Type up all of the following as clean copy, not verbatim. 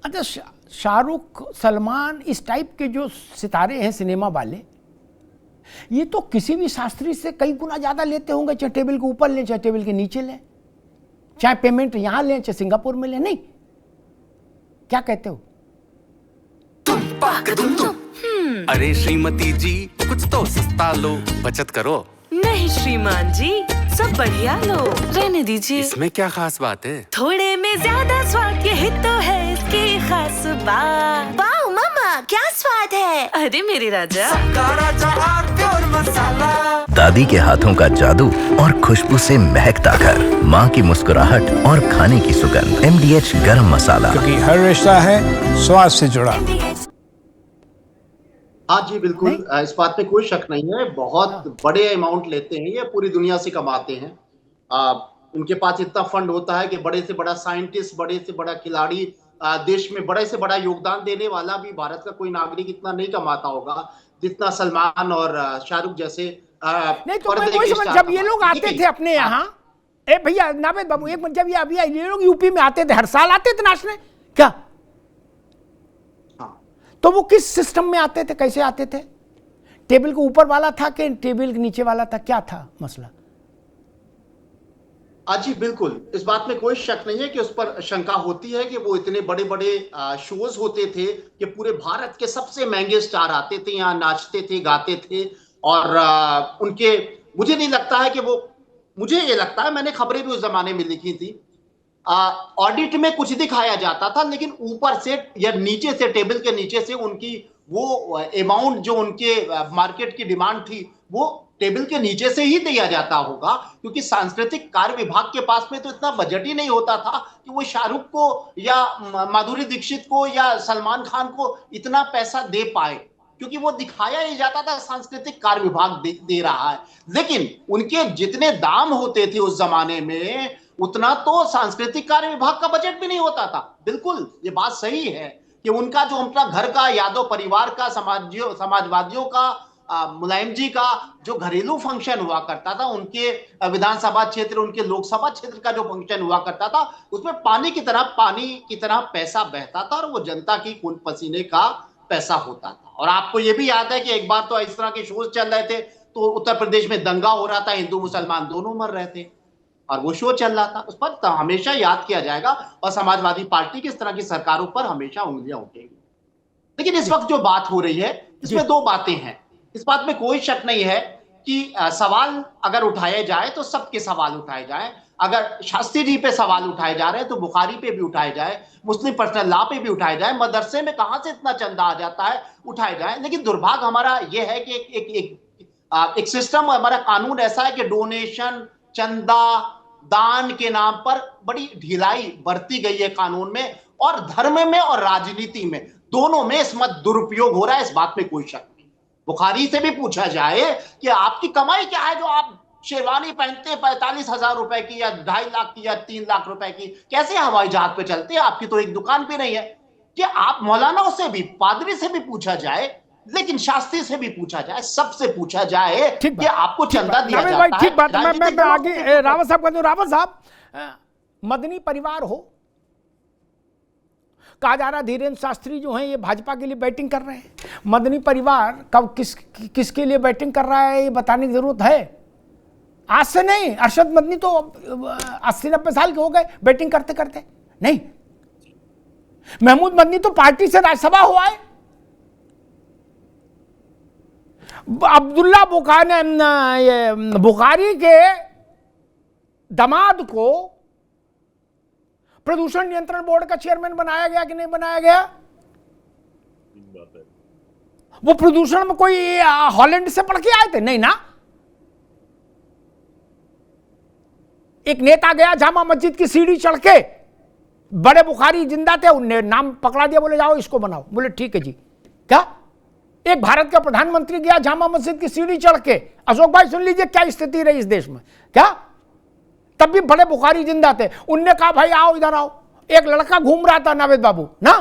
अच्छा, शाहरुख, सलमान, इस टाइप के जो सितारे हैं सिनेमा वाले, ये तो किसी भी शास्त्री से कई गुना ज्यादा लेते होंगे, चाहे टेबल के ऊपर लें चाहे टेबल के नीचे लें, चाहे पेमेंट यहां लें चाहे सिंगापुर में लें। नहीं, क्या कहते हो? अरे श्रीमती जी, कुछ तो सस्ता लो, बचत करो। नहीं श्रीमान जी, सब बढ़िया लो, रहने दीजिए। इसमें क्या खास बात है? थोड़े में ज्यादा स्वाद, यही तो है इसकी खास बात। वाओ मम्मा, क्या स्वाद है। अरे मेरे राजा, दादी के हाथों का जादू और खुशबू से महकता घर, माँ की मुस्कुराहट और खाने की सुगंध। MDH गरम मसाला, क्योंकि हर रिश्ता है स्वाद से जुड़ा। हाँ जी बिल्कुल, इस बात में कोई शक नहीं है। बहुत बड़े अमाउंट लेते हैं, ये पूरी दुनिया से कमाते हैं। उनके पास इतना फंड होता है कि बड़े से बड़ा साइंटिस्ट, बड़े से बड़ा खिलाड़ी, देश में बड़े से बड़ा योगदान देने वाला भी भारत का कोई नागरिक इतना नहीं कमाता होगा जितना सलमान और शाहरुख जैसे नहीं तो मैं वही समझ, जब ये लोग आते थे अपने यहाँ, ए भैया नावेद बाबू एक मिनट, जब ये अभी ये लोग यूपी में आते थे, हर साल आते थे नाचने क्या? तो वो किस सिस्टम में आते थे, कैसे आते थे? टेबल के ऊपर वाला था कि टेबल के नीचे वाला था, क्या था मसला? जी बिल्कुल, इस बात में कोई शक नहीं है कि उस पर शंका होती है कि वो इतने बड़े बड़े शोज होते थे कि पूरे भारत के सबसे महंगे स्टार आते थे, यहाँ नाचते थे, गाते थे। और उनके, मुझे नहीं लगता है कि वो, मुझे ये लगता है, मैंने खबरें भी उस जमाने में लिखी थी, ऑडिट में कुछ दिखाया जाता था लेकिन ऊपर से या नीचे से, टेबल के नीचे से उनकी वो अमाउंट जो उनके मार्केट की डिमांड थी वो टेबल के नीचे से ही दिया जाता होगा, क्योंकि सांस्कृतिक कार्य विभाग के पास में तो इतना बजट ही नहीं होता था कि वो शाहरुख को या माधुरी दीक्षित को या सलमान खान को इतना पैसा दे पाए, क्योंकि वो दिखाया ही जाता था सांस्कृतिक कार्य विभाग दे रहा है। लेकिन उनके जितने दाम होते थे उस जमाने में, उतना तो सांस्कृतिक कार्य विभाग का बजट भी नहीं होता था। बिल्कुल ये बात सही है कि उनका जो, उनका घर का, यादव परिवार का, समाजवादियों का, मुलायम जी का जो घरेलू फंक्शन हुआ करता था, उनके विधानसभा क्षेत्र, उनके लोकसभा क्षेत्र का जो फंक्शन हुआ करता था, उसमें पानी की तरह पैसा बहता था और वो जनता की खून पसीने का पैसा होता था। और आपको ये भी याद है कि एक बार तो इस तरह के शोज चल रहे थे तो उत्तर प्रदेश में दंगा हो रहा था, हिंदू मुसलमान दोनों मर रहे थे और वो शो चल रहा था, उस पर हमेशा याद किया जाएगा और समाजवादी पार्टी की इस तरह की सरकारों पर हमेशा उंगलियां उठेगी। लेकिन इस वक्त जो बात हो रही है इसमें दो बातें हैं। इस बात में कोई शक नहीं है कि सवाल अगर उठाए जाए तो सबके सवाल उठाए जाए। अगर शास्त्री जी पे सवाल उठाए जा रहे हैं तो बुखारी पे भी उठाए जाए, मुस्लिम पर्सनल लॉ पे भी उठाए जाए, मदरसे में कहां से इतना चंदा आ जाता है उठाए जाए। लेकिन दुर्भाग्य हमारा यह है कि एक सिस्टम, हमारा कानून ऐसा है कि डोनेशन, चंदा, दान के नाम पर बड़ी ढिलाई बरती गई है कानून में, और धर्म में और राजनीति में, दोनों में इसमें दुरुपयोग हो रहा है, इस बात में कोई शक नहीं। बुखारी से भी पूछा जाए कि आपकी कमाई क्या है जो आप शेरवानी पहनते हैं 45,000 रुपए की या 2.5 लाख की या 3 लाख रुपए की, कैसे हवाई जहाज पे चलते हैं, आपकी तो एक दुकान भी नहीं है। कि आप मौलाना से भी, पादरी से भी पूछा जाए, लेकिन शास्त्री से भी पूछा जाए, सबसे पूछा जाए कि आपको चंदा दिया जाता है। ठीक बात, मैं आगे रावत साहब कहता हूं। रावत साहब, मदनी परिवार हो, कहा जा रहा धीरेन्द्र शास्त्री जो हैं ये भाजपा के लिए बैटिंग कर रहे हैं। मदनी परिवार कब किसके लिए बैटिंग कर रहा है ये बताने की जरूरत है। आज से नहीं, अरशद मदनी तो 80-90 साल के हो गए बैटिंग करते करते। नहीं, महमूद मदनी तो पार्टी से राज्यसभा हुआ है। अब्दुल्ला बुखारी के दामाद को प्रदूषण नियंत्रण बोर्ड का चेयरमैन बनाया गया कि नहीं बनाया गया? वो प्रदूषण में कोई हॉलैंड से पढ़ के आए थे? नहीं ना। एक नेता गया जामा मस्जिद की सीढ़ी चढ़ के, बड़े बुखारी जिंदा थे, उनने नाम पकड़ा दिया, बोले जाओ इसको बनाओ। बोले ठीक है जी। क्या एक भारत का प्रधानमंत्री गया जामा मस्जिद की सीढ़ी चढ़ के? अशोक भाई सुन लीजिए क्या स्थिति रही इस देश में। क्या तब भी बड़े बुखारी जिंदा थे, उनने कहा भाई आओ इधर आओ। एक लड़का घूम रहा था नावेद बाबू ना,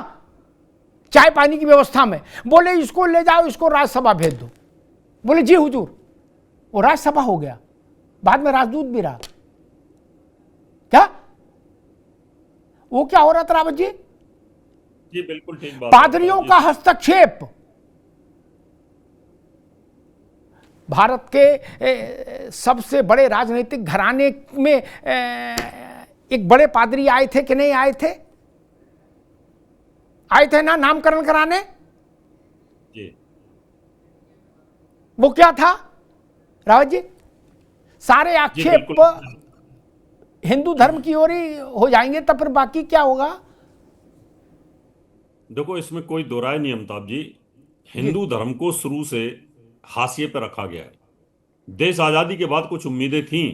चाय पानी की व्यवस्था में, बोले इसको ले जाओ, इसको राज्यसभा भेज दो। बोले जी हुजूर। वो राज्यसभा हो गया, बाद में राजदूत भी रहा। क्या वो क्या हो रहा था रावत जी? जी बिल्कुल ठीक बात। पादरियों का हस्तक्षेप, भारत के सबसे बड़े राजनीतिक घराने में एक बड़े पादरी आए थे कि नहीं आए थे? आए थे ना नामकरण कराने। जी वो क्या था रावत जी? सारे आक्षेप हिंदू धर्म की ओर ही हो जाएंगे, तब फिर बाकी क्या होगा? देखो, इसमें कोई दो राय नहीं अमिताभ जी। हिंदू धर्म को शुरू से हाशिए पर रखा गया है। देश आजादी के बाद कुछ उम्मीदें थीं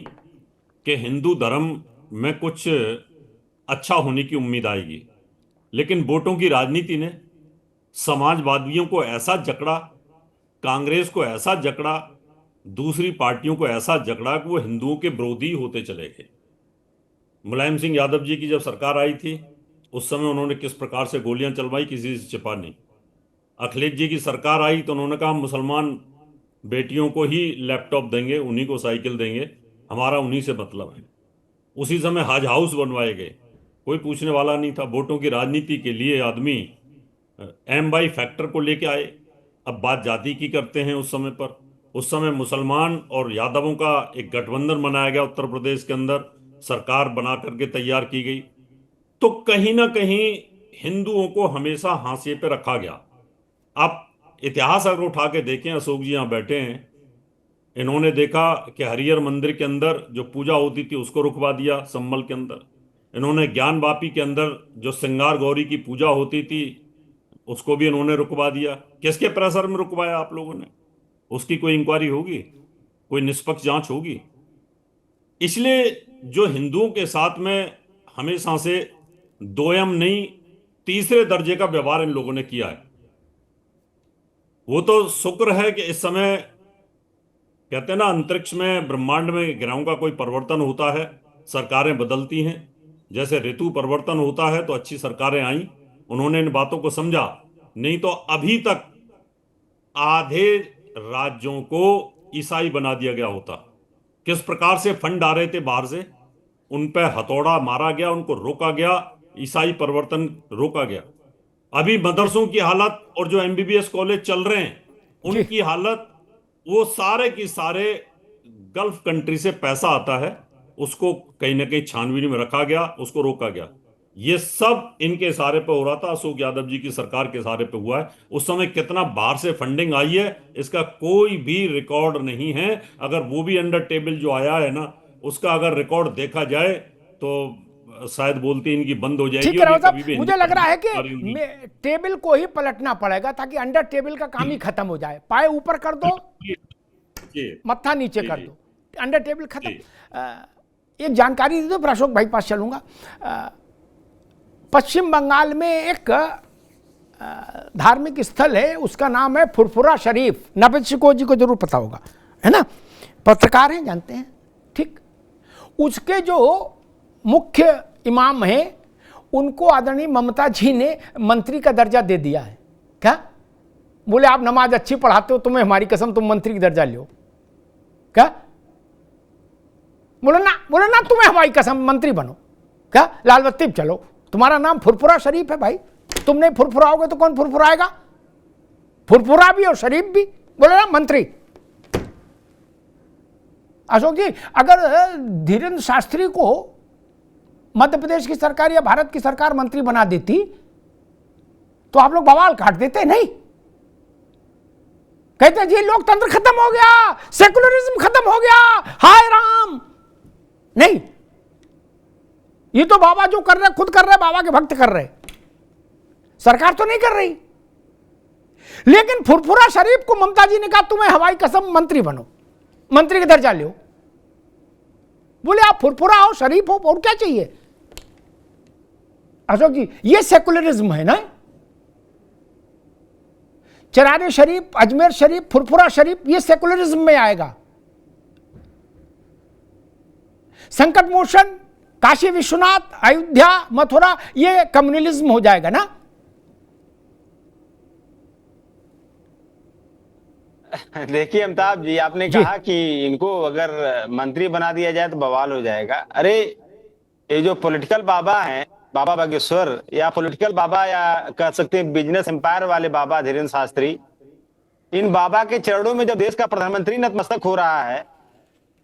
कि हिंदू धर्म में कुछ अच्छा होने की उम्मीद आएगी, लेकिन वोटों की राजनीति ने समाजवादियों को ऐसा जकड़ा, कांग्रेस को ऐसा जकड़ा, दूसरी पार्टियों को ऐसा जकड़ा कि वो हिंदुओं के विरोधी होते चले गए। मुलायम सिंह यादव जी की जब सरकार आई थी उस समय उन्होंने किस प्रकार से गोलियां चलवाई, किसी से छिपा नहीं। अखिलेश जी की सरकार आई तो उन्होंने कहा हम मुसलमान बेटियों को ही लैपटॉप देंगे, उन्हीं को साइकिल देंगे, हमारा उन्हीं से मतलब है। उसी समय हज हाउस बनवाए गए, कोई पूछने वाला नहीं था। वोटों की राजनीति के लिए आदमी M/Y फैक्टर को लेके आए। अब बात जाति की करते हैं। उस समय मुसलमान और यादवों का एक गठबंधन बनाया गया, उत्तर प्रदेश के अंदर सरकार बना करके तैयार की गई। तो कहीं ना कहीं हिंदुओं को हमेशा हाशिए पे रखा गया। आप इतिहास अगर उठा के देखें, अशोक जी यहाँ बैठे हैं, इन्होंने देखा कि हरिहर मंदिर के अंदर जो पूजा होती थी उसको रुकवा दिया संभल के अंदर। इन्होंने ज्ञान वापी के अंदर जो श्रृंगार गौरी की पूजा होती थी उसको भी इन्होंने रुकवा दिया। किसके प्रेशर में रुकवाया आप लोगों ने? उसकी कोई इंक्वायरी होगी, कोई निष्पक्ष जांच होगी? इसलिए जो हिंदुओं के साथ में हमेशा से दोयम नहीं तीसरे दर्जे का व्यवहार इन लोगों ने किया है। वो तो शुक्र है कि इस समय कहते हैं ना, अंतरिक्ष में ब्रह्मांड में ग्रहों का कोई परिवर्तन होता है, सरकारें बदलती हैं। जैसे ऋतु परिवर्तन होता है तो अच्छी सरकारें आई, उन्होंने इन बातों को समझा। नहीं तो अभी तक आधे राज्यों को ईसाई बना दिया गया होता। किस प्रकार से फंड आ रहे थे बाहर से, उन पर हथौड़ा मारा गया, उनको रोका गया, ईसाई परिवर्तन रोका गया। अभी मदरसों की हालत और जो MBBS कॉलेज चल रहे हैं उनकी हालत, वो सारे की सारे गल्फ कंट्री से पैसा आता है, उसको कहीं ना कहीं छानबीन में रखा गया, उसको रोका गया। ये सब इनके इशारे पे हो रहा था, अशोक यादव जी की सरकार के इशारे पे हुआ है। उस समय कितना बाहर से फंडिंग आई है इसका कोई भी रिकॉर्ड नहीं है। अगर वो भी अंडर टेबल जो आया है ना, उसका अगर रिकॉर्ड देखा जाए तो शायद बोलती इनकी बंद हो जाएगी। ठीक है राव साहब, मुझे लग रहा है कि टेबल को ही पलटना पड़ेगा ताकि अंडर टेबल का काम ही खत्म हो जाए। पाए ऊपर कर दो, मत्था नीचे कर दो, अंडर टेबल खत्म। एक जानकारी दी दो, फिर अशोक भाई पास चलूंगा। पश्चिम बंगाल में एक धार्मिक स्थल है, उसका नाम है फुरफुरा शरीफ। नवेद शिको जी को जरूर पता होगा, है ना, पत्रकार हैं, जानते हैं। ठीक, उसके जो मुख्य इमाम हैं उनको आदरणीय ममता जी ने मंत्री का दर्जा दे दिया है। क्या बोले, आप नमाज अच्छी पढ़ाते हो, तुम्हें हमारी कसम तुम मंत्री का दर्जा लो। क्या बोलो ना, तुम्हें हमारी कसम मंत्री बनो। क्या लाल बत्ती पे चलो, तुम्हारा नाम फुरफुरा शरीफ है भाई, तुम नहीं फुरफुराओगे तो कौन फुरफुराएगा? फुरफुरा भी और शरीफ भी, बोले ना मंत्री। अशोक जी, अगर धीरेन्द्र शास्त्री को मध्य प्रदेश की सरकार या भारत की सरकार मंत्री बना देती तो आप लोग बवाल काट देते। नहीं, कहते जी लोकतंत्र खत्म हो गया, सेकुलरिज्म खत्म हो गया, हाय राम। नहीं, ये तो बाबा जो कर रहे खुद कर रहे, बाबा के भक्त कर रहे, सरकार तो नहीं कर रही। लेकिन फुरफुरा शरीफ को ममता जी ने कहा तुम्हें हवाई कसम मंत्री बनो, मंत्री का दर्जा लो। बोले आप फुरफुरा हो, शरीफ हो, और क्या चाहिए? अशोक जी, ये सेकुलरिज्म है ना। चरारे शरीफ, अजमेर शरीफ, फुरफुरा शरीफ, ये सेकुलरिज्म में आएगा। संकट मोचन, काशी विश्वनाथ, अयोध्या, मथुरा, ये कम्युनलिज्म हो जाएगा ना। देखिए अमिताभ जी, आपने कहा कि इनको अगर मंत्री बना दिया जाए तो बवाल हो जाएगा। अरे ये जो पॉलिटिकल बाबा हैं बाबा बागेश्वर या पॉलिटिकल बाबा या कह सकते हैं बिजनेस एम्पायर वाले बाबा धीरेन्द्र शास्त्री, इन बाबा के चरणों में जब देश का प्रधानमंत्री नतमस्तक हो रहा है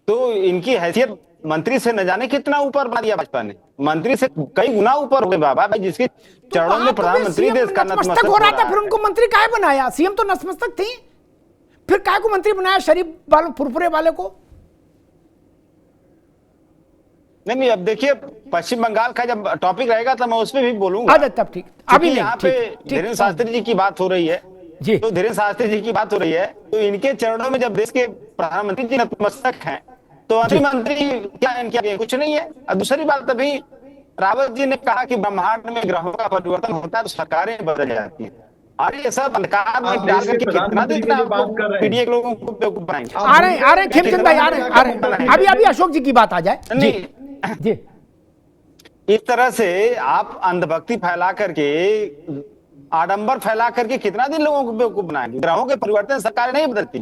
तो इनकी हैसियत मंत्री से न जाने कितना ऊपर बना दिया भाजपा ने। मंत्री से कई गुना ऊपर हो गए बाबा भाई, जिसके चरणों में प्रधानमंत्री देश का नतमस्तक हो रहा था, फिर उनको मंत्री काहे बनाया? सीएम तो नतमस्तक थी, फिर काहे को मंत्री बनाया शरीफ वालों फुरफुरे वाले को? नहीं, अब देखिए पश्चिम बंगाल का जब टॉपिक रहेगा तो मैं उस पर भी बोलूंगा। तब ठीक, अभी यहाँ पे धीरेन्द्र शास्त्री जी की बात हो रही है जी, तो धीरेन्द्र शास्त्री जी की बात हो रही है तो इनके चरणों में जब देश के प्रधानमंत्री जी नतमस्तक हैं तो मंत्री क्या इनके कुछ नहीं है। और दूसरी बात, अभी रावत जी ने कहा कि ब्रह्मांड में ग्रहों का परिवर्तन होता है तो सरकारें बदल जाती है। अरे ये सब अंधकार में डाल करके कितना दिन पीडीए के लोगों को बेवकूफ बनाएंगे। आ रहे हैं खेमचंद भाई, आ रहे हैं अभी अशोक जी की बात आ जाए जी। इस तरह से आप अंधभक्ति फैला करके, आडंबर फैला करके कितना दिन लोगों को बेवकूफ बनाएंगे। ग्रहों के परिवर्तन सरकारें नहीं बदलती,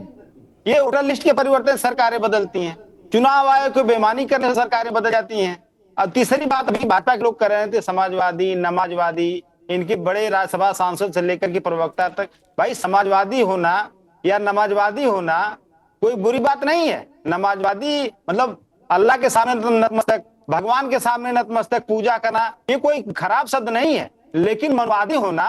ये वोटर लिस्ट के परिवर्तन सरकारें बदलती हैं, चुनाव आयोग को बेईमानी करने से सरकारें बदल जाती हैं। और तीसरी बात, अभी भाजपा के लोग कर रहे थे समाजवादी नमाजवादी, इनके बड़े राज्यसभा सांसद से लेकर के प्रवक्ता तक। भाई समाजवादी होना या नमाजवादी होना कोई बुरी बात नहीं है। नमाजवादी मतलब अल्लाह के सामने नतमस्तक, भगवान के सामने नतमस्तक पूजा करना, ये कोई खराब शब्द नहीं है। लेकिन मनुवादी होना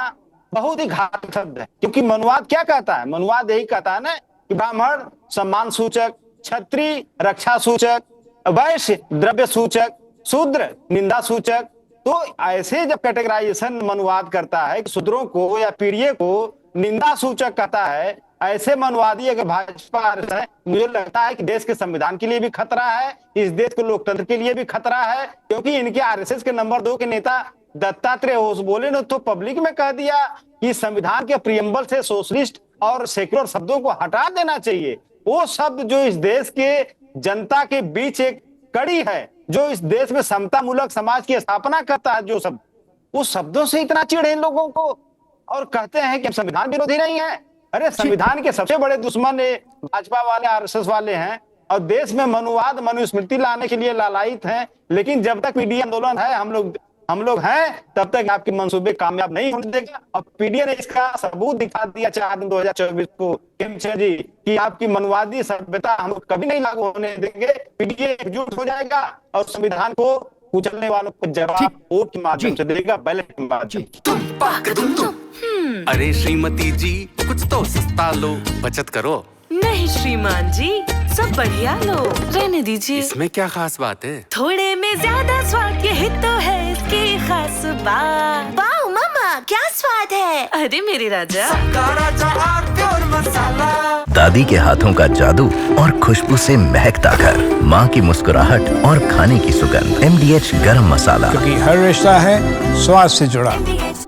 बहुत ही घातक शब्द है, क्योंकि मनुवाद क्या कहता है? मनुवाद यही कहता है ना कि ब्राह्मण सम्मान सूचक, क्षत्रिय रक्षा सूचक, वैश्य द्रव्य सूचक, शूद्र निंदा सूचक। तो ऐसे जब कैटेगराइजेशन मनुवाद करता है कि शूद्रों को या पीड़िए को निंदा सूचक कहता है, ऐसे मनुवादी अगर भाजपा है, मुझे लगता है कि देश के संविधान के लिए भी खतरा है, इस देश के लोकतंत्र के लिए भी खतरा है। क्योंकि इनके आरएसएस के नंबर 2 के नेता दत्तात्रेय होस बोले ने तो पब्लिक में कह दिया कि संविधान के प्रियम्बल से सोशलिस्ट और सेक्युलर शब्दों को हटा देना चाहिए। वो शब्द जो इस देश के जनता के बीच एक कड़ी है, जो इस देश में समता मूलक समाज की स्थापना करता है, जो शब्द, उस शब्दों से इतना चिढ़ इन लोगों को और कहते हैं कि संविधान विरोधी नहीं है। अरे संविधान के सबसे बड़े दुश्मन भाजपा वाले आरएसएस वाले हैं और देश में मनुवाद मनुस्मृति लाने के लिए लालायित हैं। लेकिन जब तक पीडीए आंदोलन है, हम लोग हैं, तब तक आपके मंसूबे कामयाब नहीं होने देगा। और पीडीए ने इसका सबूत दिखा दिया 4 दिन 2024 को खेमचंद जी कि आपकी मनवादी सभ्यता हम लोग कभी नहीं लागू होने देंगे। पीडीए एकजुट हो जाएगा और संविधान को कुचलने वालों को जवाब वोट के माध्यम से देगा, बैलेट के माध्यम से। अरे श्रीमती जी कुछ तो सस्ता लो, बचत करो। नहीं श्रीमान जी, सब बढ़िया लो, रहने दीजिए। इसमें क्या खास बात है? थोड़े में ज्यादा स्वाद, यही तो है इसकी खास बात। वाओ मामा, क्या स्वाद है? अरे मेरे राजा, दादी के हाथों का जादू और खुशबू से महकता घर, माँ की मुस्कुराहट और खाने की सुगंध। MDH गरम मसाला, क्योंकि हर रिश्ता है स्वाद से जुड़ा।